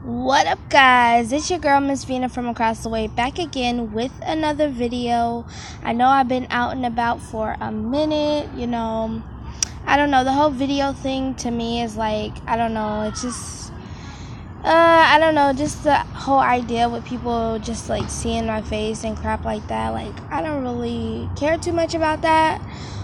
What up, guys? It's your girl Miss Vina from across the way, back again with another video. I know I've been out and about for a minute. I don't know, the whole video thing to me is like, I don't know, it's just I don't know, just the whole idea with people just like seeing my face and crap like that. Like, I don't really care too much about that.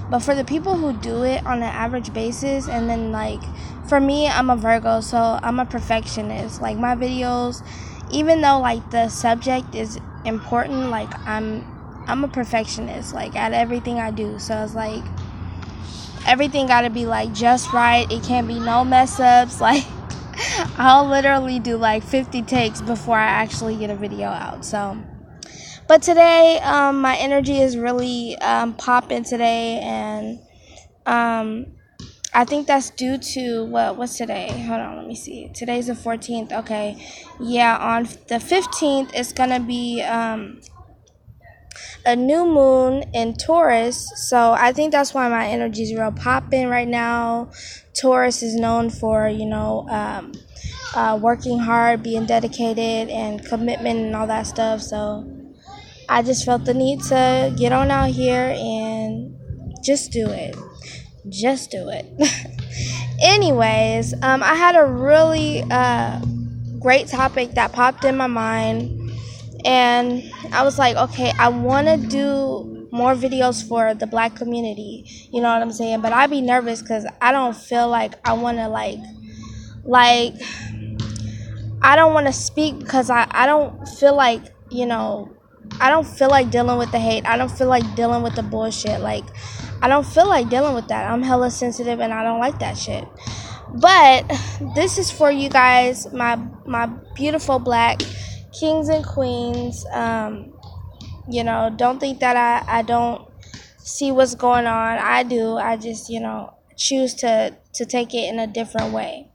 But for the people who do it on an average basis, and then like for me, I'm a Virgo, so I'm a perfectionist. Like, my videos, even though like the subject is important, like I'm a perfectionist, like at everything I do. So it's like everything gotta be like just right. It can't be no mess ups. Like, I'll literally do like 50 takes before I actually get a video out. So, but today, my energy is really popping today, and I think that's due to what's today? Hold on, let me see. Today's the 14th. Okay, yeah, on the 15th, it's gonna be a new moon in Taurus, so I think that's why my energy is real popping right now. Taurus is known for, working hard, being dedicated, and commitment and all that stuff. So I just felt the need to get on out here and just do it. Just do it. Anyways, I had a really great topic that popped in my mind. And I was like, okay, I want to do more videos for the black community. You know what I'm saying? But I'd be nervous because I don't feel like I want to like, I don't want to speak because I don't feel like, I don't feel like dealing with the hate. I don't feel like dealing with the bullshit. Like, I don't feel like dealing with that. I'm hella sensitive and I don't like that shit. But this is for you guys, my beautiful black kings and queens. Don't think that I don't see what's going on. I do. I just, choose to take it in a different way.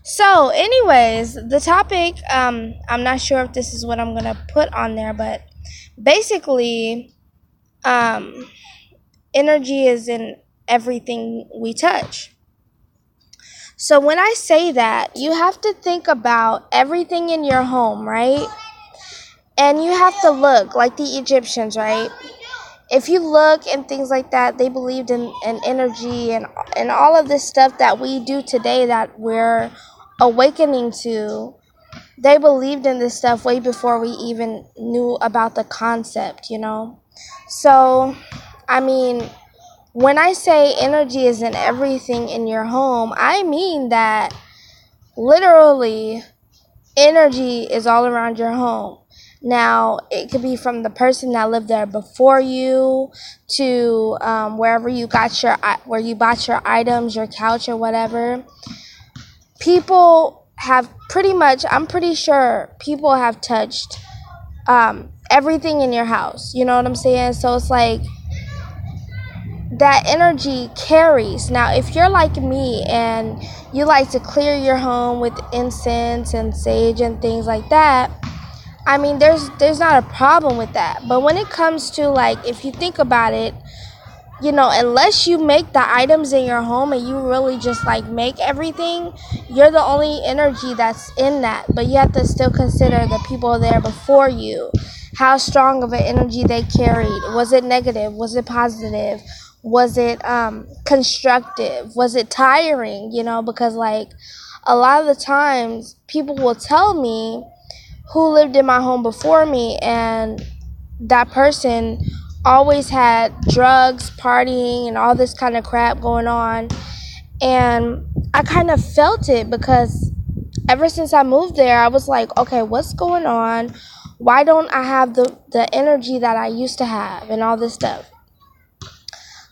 So, anyways, the topic, I'm not sure if this is what I'm going to put on there, but basically, energy is in everything we touch. So when I say that, you have to think about everything in your home, right? And you have to look like the Egyptians, right? If you look and things like that, they believed in energy and all of this stuff that we do today that we're awakening to. They believed in this stuff way before we even knew about the concept, So, I mean, when I say energy is in everything in your home, I mean that literally energy is all around your home. Now, it could be from the person that lived there before you to where you bought your items, your couch or whatever. People have I'm pretty sure people have touched everything in your house. You know what I'm saying? So it's like that energy carries. Now, if you're like me and you like to clear your home with incense and sage and things like that, I mean, there's not a problem with that. But when it comes to, like, if you think about it, unless you make the items in your home and you really just like make everything, you're the only energy that's in that. But you have to still consider the people there before you, how strong of an energy they carried. Was it negative? Was it positive? Was it constructive? Was it tiring? Because like a lot of the times people will tell me who lived in my home before me, and that person always had drugs, partying, and all this kind of crap going on. And I kind of felt it because ever since I moved there, I was like, okay, what's going on? Why don't I have the energy that I used to have and all this stuff?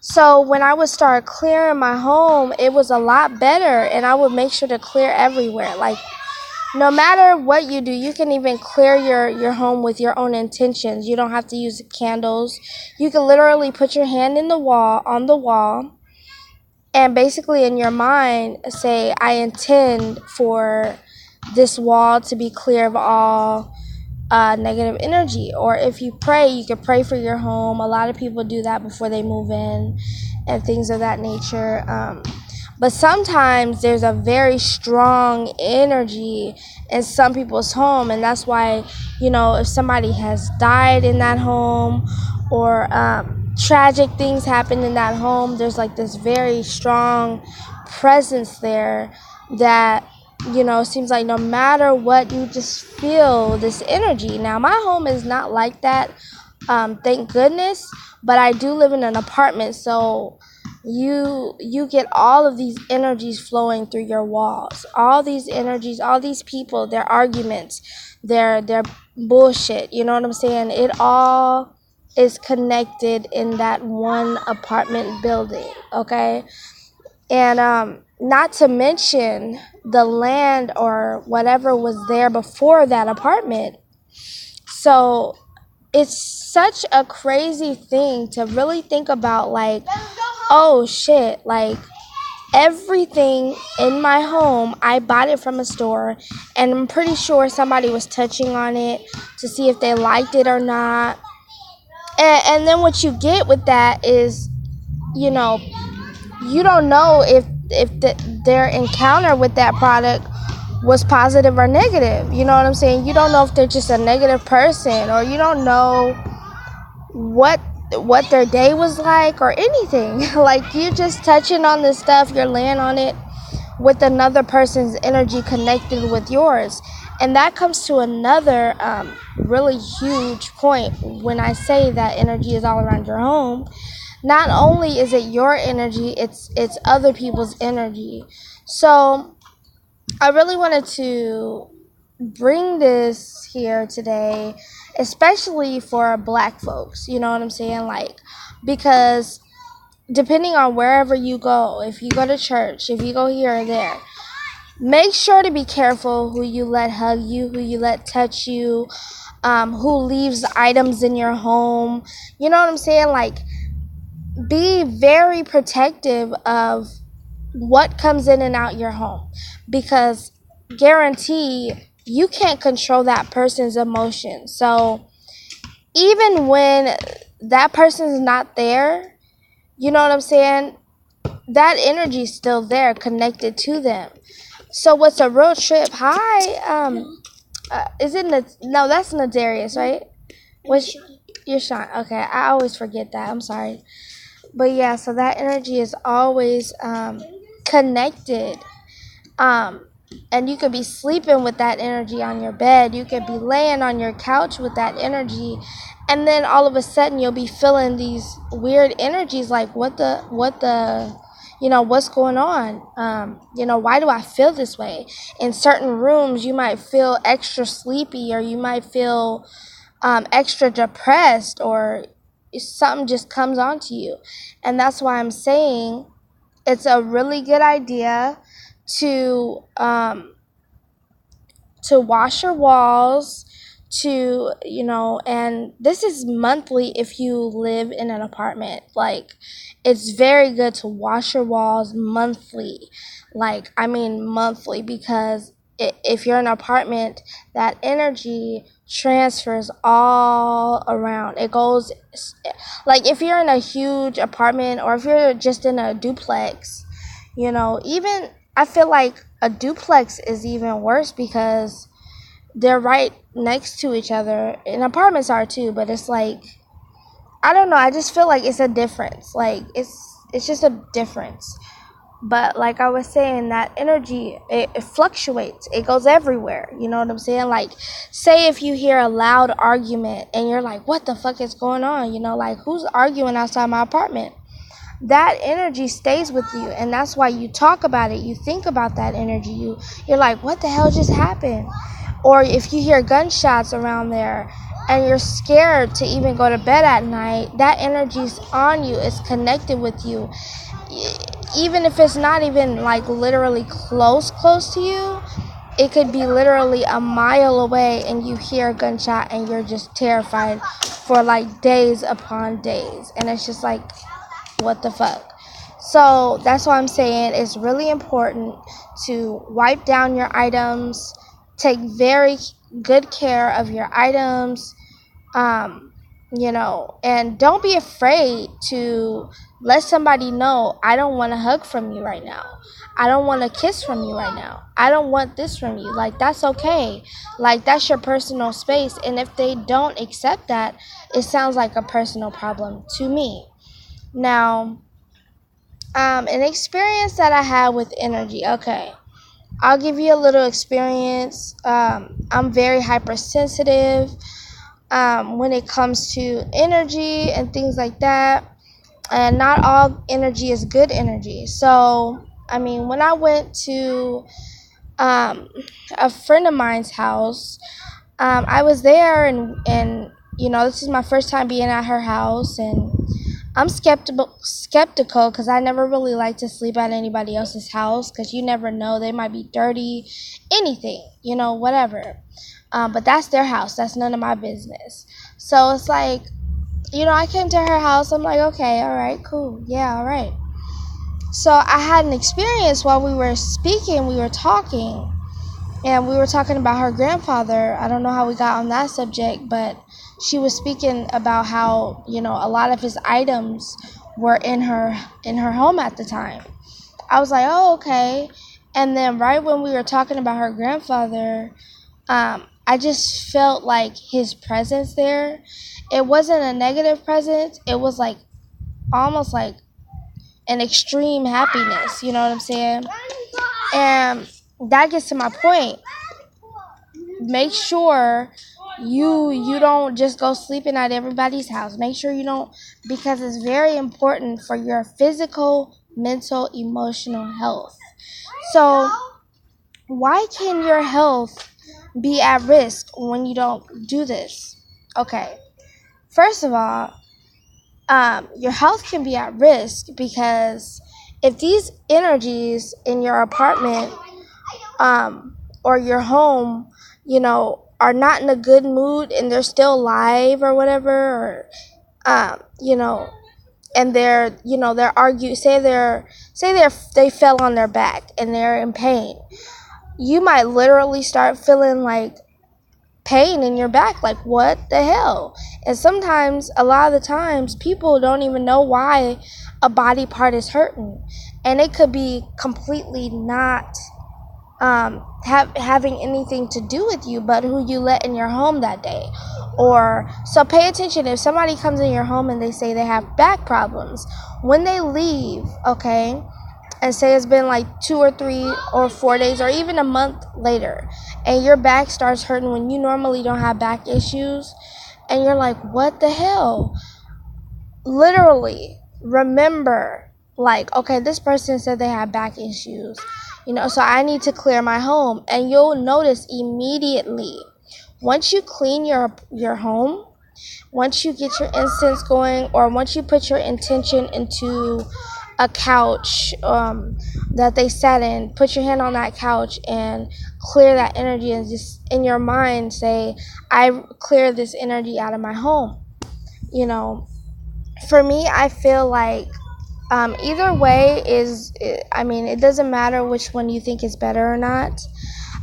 So when I would start clearing my home, it was a lot better, and I would make sure to clear everywhere. Like, no matter what you do, you can even clear your home with your own intentions. You don't have to use candles. You can literally put your hand on the wall, and basically in your mind say, I intend for this wall to be clear of all negative energy. Or if you pray, you can pray for your home. A lot of people do that before they move in and things of that nature. But sometimes there's a very strong energy in some people's home, and that's why, if somebody has died in that home, or tragic things happen in that home, there's like this very strong presence there that, seems like no matter what, you just feel this energy. Now, my home is not like that, thank goodness, but I do live in an apartment, so you get all of these energies flowing through your walls, all these energies, all these people, their arguments, their bullshit, you know what I'm saying? It all is connected in that one apartment building, okay? And not to mention the land or whatever was there before that apartment. So it's such a crazy thing to really think about, like, oh shit, like, everything in my home, I bought it from a store, and I'm pretty sure somebody was touching on it to see if they liked it or not. And then what you get with that is, you don't know if their encounter with that product was positive or negative. You know what I'm saying? You don't know if they're just a negative person, or you don't know what their day was like or anything. Like, you're just touching on this stuff, you're laying on it with another person's energy connected with yours. And that comes to another really huge point when I say that energy is all around your home. Not only is it your energy, it's other people's energy. So I really wanted to bring this here today, especially for Black folks, you know what I'm saying? Like, because depending on wherever you go, if you go to church, if you go here or there, make sure to be careful who you let hug you, who you let touch you, who leaves items in your home. You know what I'm saying? Like, be very protective of what comes in and out your home, because guarantee you can't control that person's emotions. So even when that person's not there, you know what I'm saying, that energy is still there, connected to them. So what's a real trip? Hi, is it no, that's not Darius, right? What's your Sean? Okay, I always forget that, I'm sorry. But yeah, so that energy is always connected. And you could be sleeping with that energy on your bed. You could be laying on your couch with that energy. And then all of a sudden you'll be feeling these weird energies, like what's going on? Why do I feel this way? In certain rooms, you might feel extra sleepy, or you might feel extra depressed, or something just comes onto you. And that's why I'm saying it's a really good idea to wash your walls, and this is monthly if you live in an apartment. Like, it's very good to wash your walls monthly. Like, I mean monthly, because if you're in an apartment, that energy transfers all around. It goes, like, if you're in a huge apartment, or if you're just in a duplex, even, I feel like a duplex is even worse, because they're right next to each other, and apartments are too, but it's like, I don't know, I just feel like it's a difference. Like, it's just a difference. But like I was saying, that energy, it fluctuates. It goes everywhere. You know what I'm saying? Like, say if you hear a loud argument and you're like, what the fuck is going on? Like, who's arguing outside my apartment? That energy stays with you, and that's why you talk about it. You think about that energy. You're like, what the hell just happened? Or if you hear gunshots around there and you're scared to even go to bed at night, that energy's on you. It's connected with you. Even if it's not even like literally close to you, it could be literally a mile away, and you hear a gunshot and you're just terrified for like days upon days. And it's just like, what the fuck? So that's why I'm saying it's really important to wipe down your items, take very good care of your items, And don't be afraid to let somebody know, I don't want a hug from you right now. I don't want a kiss from you right now. I don't want this from you. Like, that's okay. Like, that's your personal space. And if they don't accept that, it sounds like a personal problem to me. Now, an experience that I had with energy. Okay, I'll give you a little experience. I'm very hypersensitive when it comes to energy and things like that. And not all energy is good energy. So, when I went to a friend of mine's house, I was there, and this is my first time being at her house, and I'm skeptical because I never really like to sleep at anybody else's house because you never know, they might be dirty, anything, whatever. But that's their house. That's none of my business. So it's like, I came to her house. I'm like, okay, all right, cool. Yeah, all right. So I had an experience while we were speaking. We were talking, and we were talking about her grandfather. I don't know how we got on that subject, but she was speaking about how, a lot of his items were in her home at the time. I was like, oh, okay. And then right when we were talking about her grandfather, I just felt like his presence there. It wasn't a negative presence. It was like almost like an extreme happiness. You know what I'm saying? And that gets to my point. Make sure you don't just go sleeping at everybody's house. Make sure you don't, because it's very important for your physical, mental, emotional health. So why can your health be at risk when you don't do this? Okay, first of all, your health can be at risk because if these energies in your apartment or your home, are not in a good mood and they're still alive or whatever, or and they're arguing, they fell on their back and they're in pain, you might literally start feeling like pain in your back, like what the hell. And sometimes, a lot of the times, people don't even know why a body part is hurting, and it could be completely not having anything to do with you, but who you let in your home that day. Or, so pay attention, if somebody comes in your home and they say they have back problems, when they leave, okay, and say it's been like 2 or 3 or 4 days or even a month later, and your back starts hurting when you normally don't have back issues, and you're like, what the hell? Literally remember, like, okay, this person said they have back issues, so I need to clear my home. And you'll notice immediately, once you clean your home, once you get your incense going, or once you put your intention into a couch that they sat in, put your hand on that couch and clear that energy, and just in your mind say, I clear this energy out of my home. For me, I feel like either way it doesn't matter which one you think is better or not.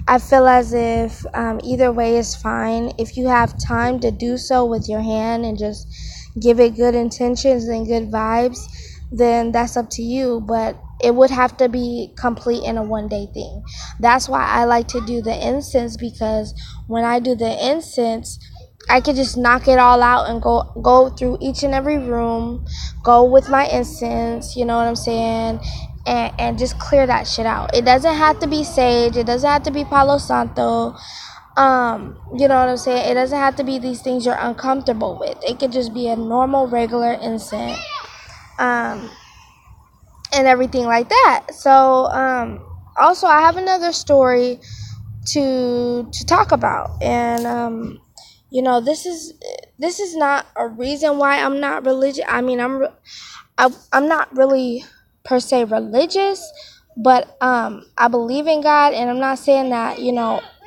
I feel as if either way is fine. If you have time to do so with your hand and just give it good intentions and good vibes, then that's up to you. But it would have to be complete in a one-day thing. That's why I like to do the incense, because when I do the incense, I could just knock it all out and go through each and every room, go with my incense, you know what I'm saying, and just clear that shit out. It doesn't have to be sage. It doesn't have to be Palo Santo. You know what I'm saying? It doesn't have to be these things you're uncomfortable with. It could just be a normal, regular incense, and everything like that. So, also, I have another story to talk about, and this is not a reason why I'm not religious. I'm not really per se religious, but I believe in God, and I'm not saying that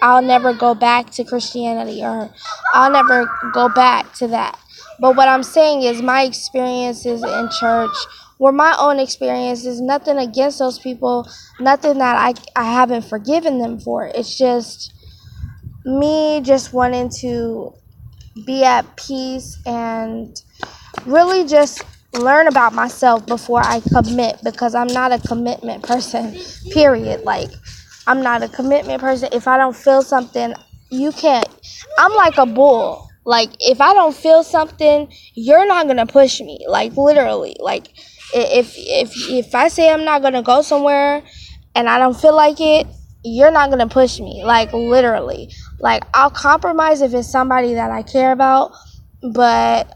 I'll never go back to Christianity, or I'll never go back to that. But what I'm saying is my experiences in church were my own experiences. Nothing against those people, nothing that I haven't forgiven them for. It's just me just wanting to be at peace and really just learn about myself before I commit, because I'm not a commitment person, period. Like, I'm not a commitment person. If I don't feel something, you can't. I'm like a bull. Like, if I don't feel something, you're not gonna push me. Like, literally. Like, if I say I'm not gonna go somewhere and I don't feel like it, you're not gonna push me. Like, literally. Like, I'll compromise if it's somebody that I care about, but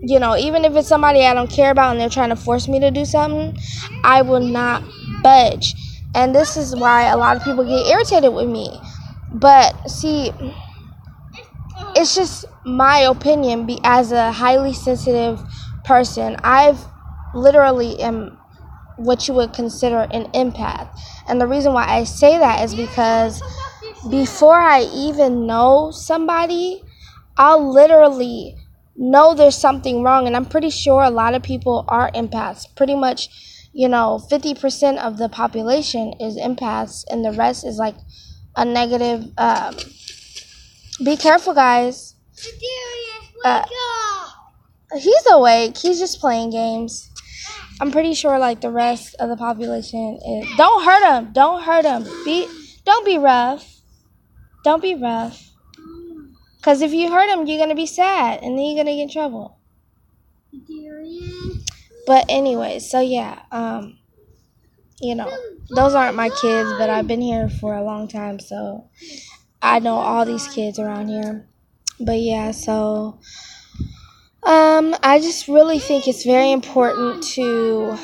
even if it's somebody I don't care about and they're trying to force me to do something, I will not budge. And this is why a lot of people get irritated with me. But see, it's just my opinion. As a highly sensitive person, I've literally am what you would consider an empath. And the reason why I say that is because before I even know somebody, I'll literally know there's something wrong. And I'm pretty sure a lot of people are empaths. Pretty much, 50% of the population is empaths, and the rest is like a negative. Be careful, guys. He's awake. He's just playing games. I'm pretty sure like the rest of the population is. Don't hurt him. Don't hurt him. Don't be rough. Don't be rough. Because if you hurt him, you're going to be sad, and then you're going to get in trouble. But anyway, so yeah, those aren't my kids, but I've been here for a long time, so I know all these kids around here. But yeah, so I just really think it's very important to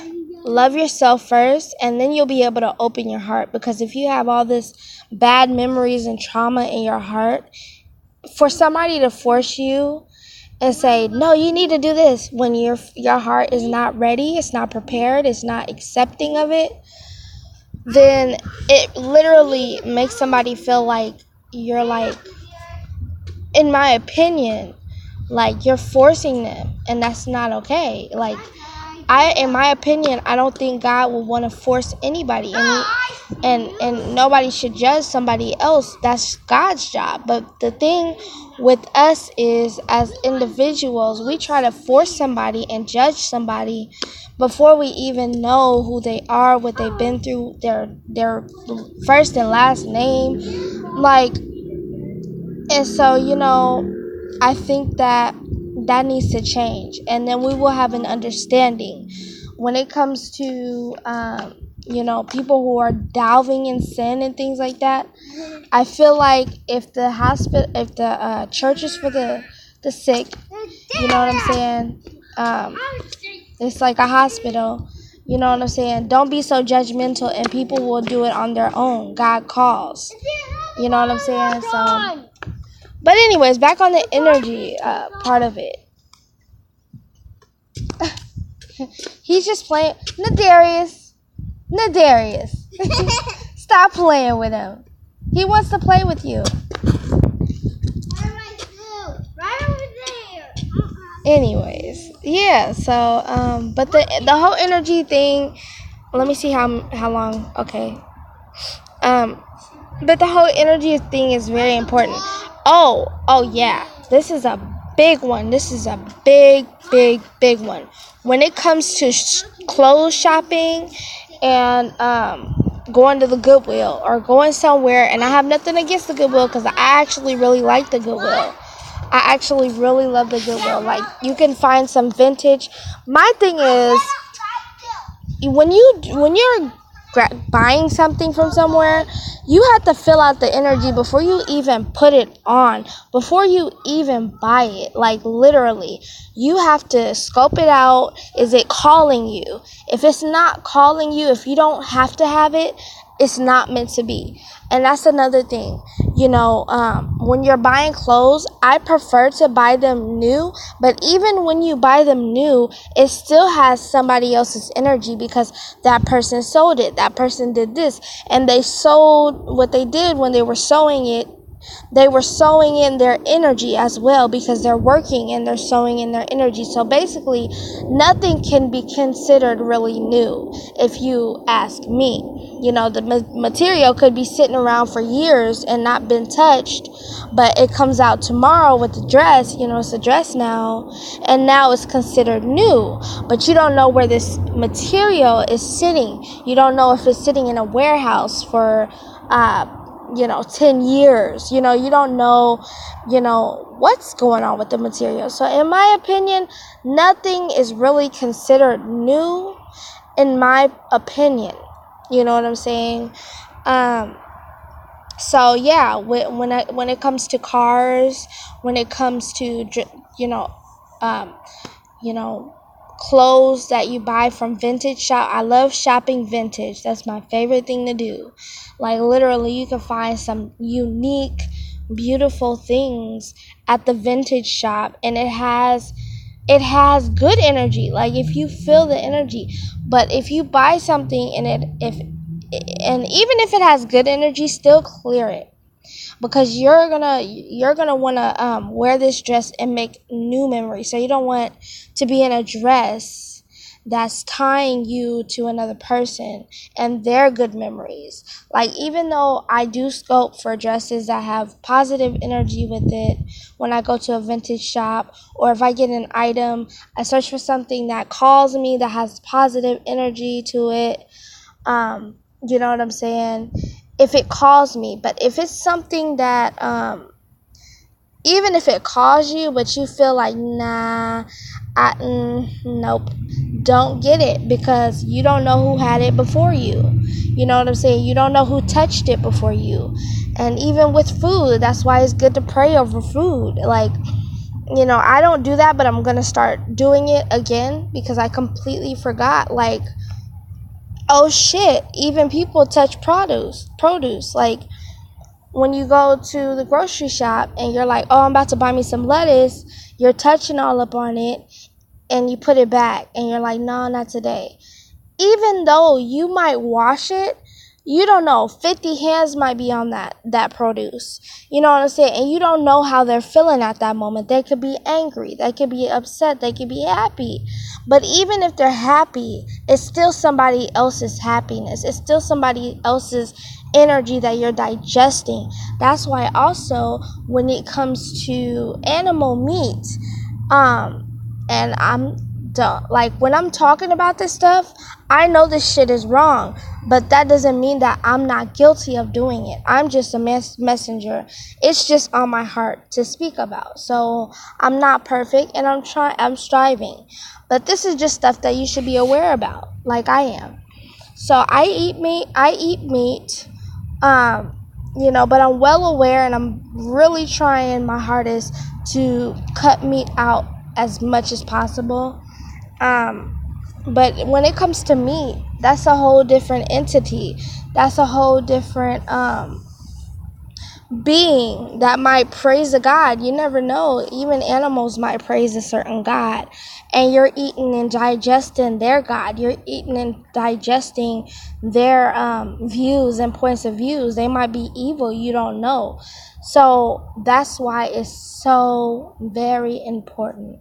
love yourself first, and then you'll be able to open your heart. Because if you have all this bad memories and trauma in your heart, for somebody to force you and say, no, you need to do this, when your heart is not ready, it's not prepared, it's not accepting of it, then it literally makes somebody feel like you're like, in my opinion, like you're forcing them, and that's not okay. Like, in my opinion, I don't think God will want to force anybody, and nobody should judge somebody else. That's God's job. But the thing with us is, as individuals, we try to force somebody and judge somebody before we even know who they are, what they've been through, their first and last name, like. And so, I think that needs to change, and then we will have an understanding when it comes to people who are delving in sin and things like that. I feel like if the church is for the sick, you know what I'm saying, it's like a hospital, you know what I'm saying, don't be so judgmental, and people will do it on their own. God calls, you know what I'm saying. So, but anyways, back on the energy part of it. He's just playing. Darius. Stop playing with him. He wants to play with you. Right over there. Anyways, yeah. So, but the whole energy thing. Let me see how long. Okay. But the whole energy thing is very important. Oh yeah. This is a big one. This is a big one. When it comes to clothes shopping and going to the Goodwill or going somewhere, and I have nothing against the Goodwill because I actually really like the Goodwill. I actually really love the Goodwill. Like, you can find some vintage. My thing is, when you're buying something from somewhere, you have to fill out the energy before you even put it on, before you even buy it. Like, literally, you have to scope it out. Is it calling you? If it's not calling you, if you don't have to have it, it's not meant to be. And that's another thing. When you're buying clothes, I prefer to buy them new. But even when you buy them new, it still has somebody else's energy, because that person sold it. That person did this. And they sold what they did when they were sewing it. they were sowing in their energy as well, because they're working and they're sowing in their energy. So basically, nothing can be considered really new, if you ask me. The material could be sitting around for years and not been touched, but it comes out tomorrow with the dress. It's a dress now, and now it's considered new. But you don't know where this material is sitting. You don't know if it's sitting in a warehouse for 10 years. You don't know, what's going on with the material. So in my opinion, nothing is really considered new, in my opinion. You know what I'm saying? So yeah, when it comes to cars, when it comes to um, clothes that you buy from vintage shop. I love shopping vintage. That's my favorite thing to do. Like, literally, you can find some unique, beautiful things at the vintage shop, and it has good energy. Like, if you feel the energy. But if you buy something and even if it has good energy, still clear it, because you're gonna want to wear this dress and make new memories. So you don't want to be in a dress that's tying you to another person and their good memories. Like, even though I do scope for dresses that have positive energy with it, when I go to a vintage shop, or if I get an item, I search for something that calls me, that has positive energy to it. You know what I'm saying? If it calls me. But if it's something that even if it calls you, but you feel like, nah, nope, don't get it, because you don't know who had it before you. You know what I'm saying? You don't know who touched it before you. And even with food, that's why it's good to pray over food. Like, I don't do that, but I'm gonna start doing it again, because I completely forgot. Like, oh shit, even people touch produce. Like, when you go to the grocery shop and you're like, oh, I'm about to buy me some lettuce, you're touching all up on it, and you put it back, and you're like, no, not today. Even though you might wash it, you don't know, 50 hands might be on that produce. You know what I'm saying? And you don't know how they're feeling at that moment. They could be angry, they could be upset, they could be happy. But even if they're happy, it's still somebody else's happiness. It's still somebody else's energy that you're digesting. That's why also, when it comes to animal meat, and I'm done. Like, when I'm talking about this stuff, I know this shit is wrong, but that doesn't mean that I'm not guilty of doing it. I'm just a messenger. It's just on my heart to speak about. So I'm not perfect, and I'm striving. But this is just stuff that you should be aware about, like I am. So I eat meat, but I'm well aware, and I'm really trying my hardest to cut meat out as much as possible. But when it comes to meat, that's a whole different entity. That's a whole different being that might praise a god. You never know. Even animals might praise a certain god, and you're eating and digesting their god. You're eating and digesting their views and points of views. They might be evil. You don't know. So that's why it's so very important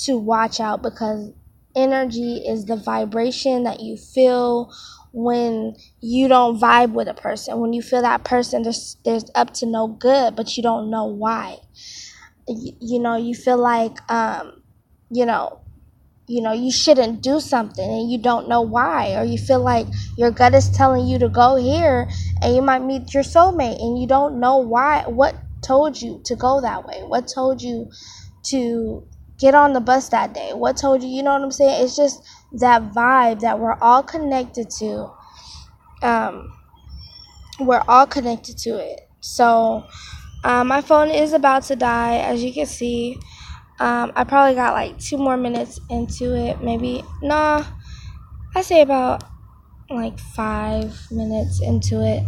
to watch out, because energy is the vibration that you feel when you don't vibe with a person. When you feel that person, there's up to no good, but you don't know why. You feel like you shouldn't do something, and you don't know why. Or you feel like your gut is telling you to go here, and you might meet your soulmate, and you don't know why. What told you to go that way? What told you to get on the bus that day? What told you? You know what I'm saying? It's just that vibe that we're all connected to. We're all connected to it. So my phone is about to die, as you can see. I probably got like 2 more minutes into it. Maybe, nah, I say about like 5 minutes into it.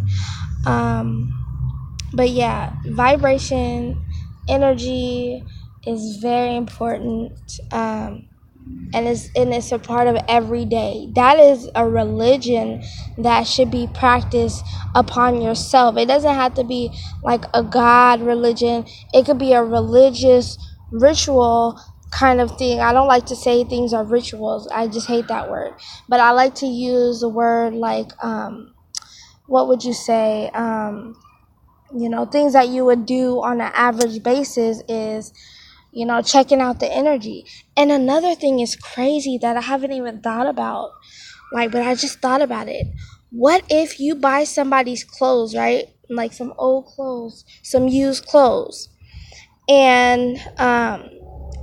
But yeah, vibration, energy is very important. and it's a part of every day. That is a religion that should be practiced upon yourself. It doesn't have to be like a God religion. It could be a religious ritual kind of thing. I don't like to say things are rituals. I just hate that word. But I like to use the word like what would you say? Things that you would do on an average basis is checking out the energy. And another thing is crazy that I haven't even thought about, but I just thought about it. What if you buy somebody's clothes, right? Like some old clothes, some used clothes. And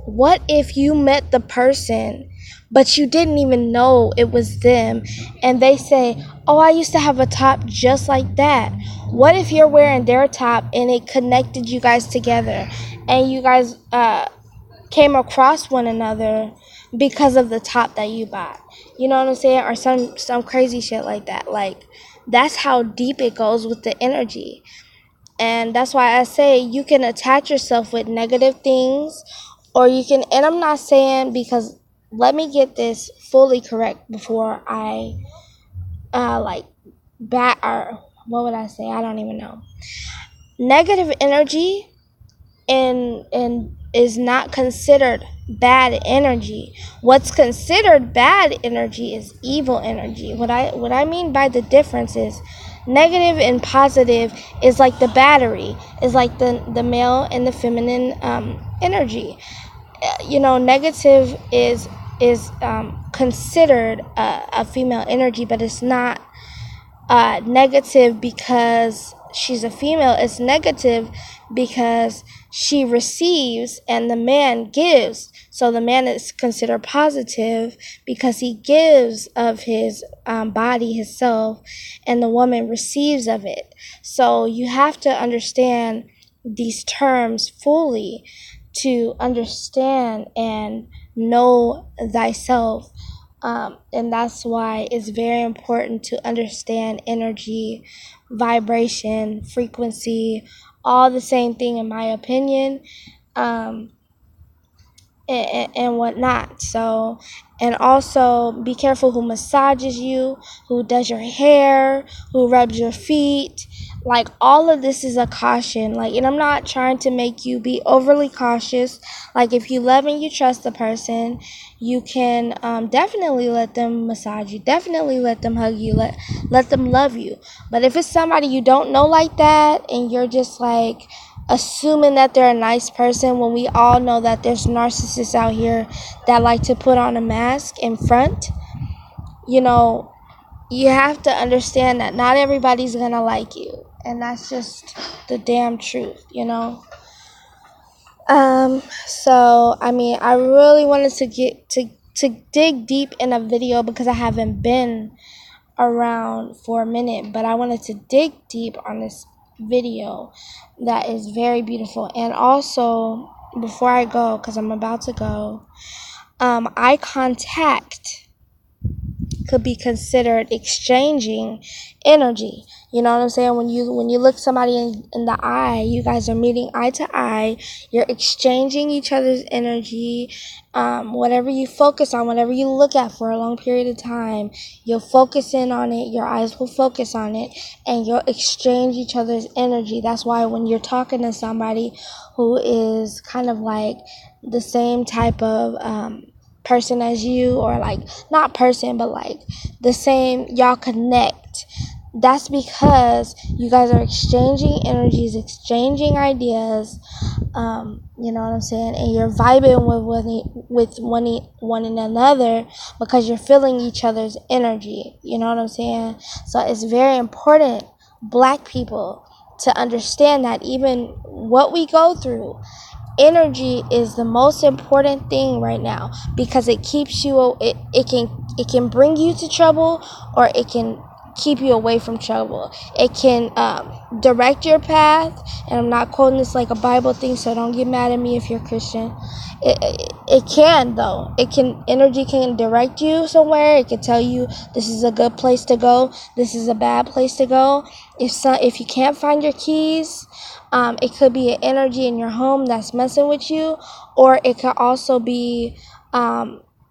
what if you met the person, but you didn't even know it was them, and they say, oh, I used to have a top just like that. What if you're wearing their top and it connected you guys together, and you guys came across one another because of the top that you bought? You know what I'm saying? Or some crazy shit like that. Like, that's how deep it goes with the energy. And that's why I say you can attach yourself with negative things, or you can, and I'm not saying, because let me get this fully correct before I or what would I say? I don't even know. Negative energy and is not considered bad energy. What's considered bad energy is evil energy. What I mean by the difference is negative and positive is like the battery, is like the male and the feminine energy. Negative is considered a female energy, but it's not negative because she's a female. It's negative because she receives and the man gives. So the man is considered positive because he gives of his body, his self, and the woman receives of it. So you have to understand these terms fully to understand and know thyself. And that's why it's very important to understand energy, vibration, frequency, all the same thing in my opinion, and whatnot. So, and also be careful who massages you, who does your hair, who rubs your feet. Like, all of this is a caution. And I'm not trying to make you be overly cautious. Like, if you love and you trust the person, you can definitely let them massage you, definitely let them hug you, let them love you. But if it's somebody you don't know like that, and you're just like assuming that they're a nice person, when we all know that there's narcissists out here that like to put on a mask in front, you have to understand that not everybody's gonna like you. And that's just the damn truth. So I really wanted to get to dig deep in a video because I haven't been around for a minute, but I wanted to dig deep on this video that is very beautiful. And also, before I go, because I'm about to go, eye contact could be considered exchanging energy. You know what I'm saying? When you look somebody in the eye, you guys are meeting eye to eye. You're exchanging each other's energy. Whatever you focus on, whatever you look at for a long period of time, you'll focus in on it. Your eyes will focus on it, and you'll exchange each other's energy. That's why when you're talking to somebody who is kind of like the same type of person as you, or like not person but like the same, y'all connect. That's because you guys are exchanging energies, exchanging ideas. You know what I'm saying? And you're vibing with one another because you're feeling each other's energy. You know what I'm saying? So it's very important, Black people, to understand that even what we go through, energy is the most important thing right now, because it keeps you, it can bring you to trouble, or it can keep you away from trouble. It can direct your path. And I'm not quoting this like a Bible thing, so don't get mad at me if you're Christian. It can, though. Energy can direct you somewhere. It can tell you this is a good place to go, this is a bad place to go. If you can't find your keys, it could be an energy in your home that's messing with you, or it could also be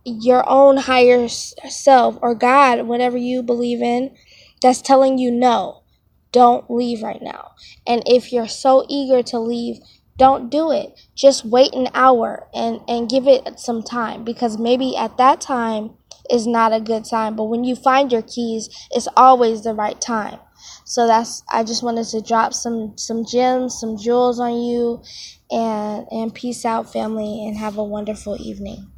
your own higher self or God, whatever you believe in, that's telling you no, don't leave right now. And if you're so eager to leave, don't do it. Just wait an hour and give it some time, because maybe at that time is not a good time, but when you find your keys, it's always the right time. So I just wanted to drop some gems, some jewels on you, and peace out, family, and have a wonderful evening.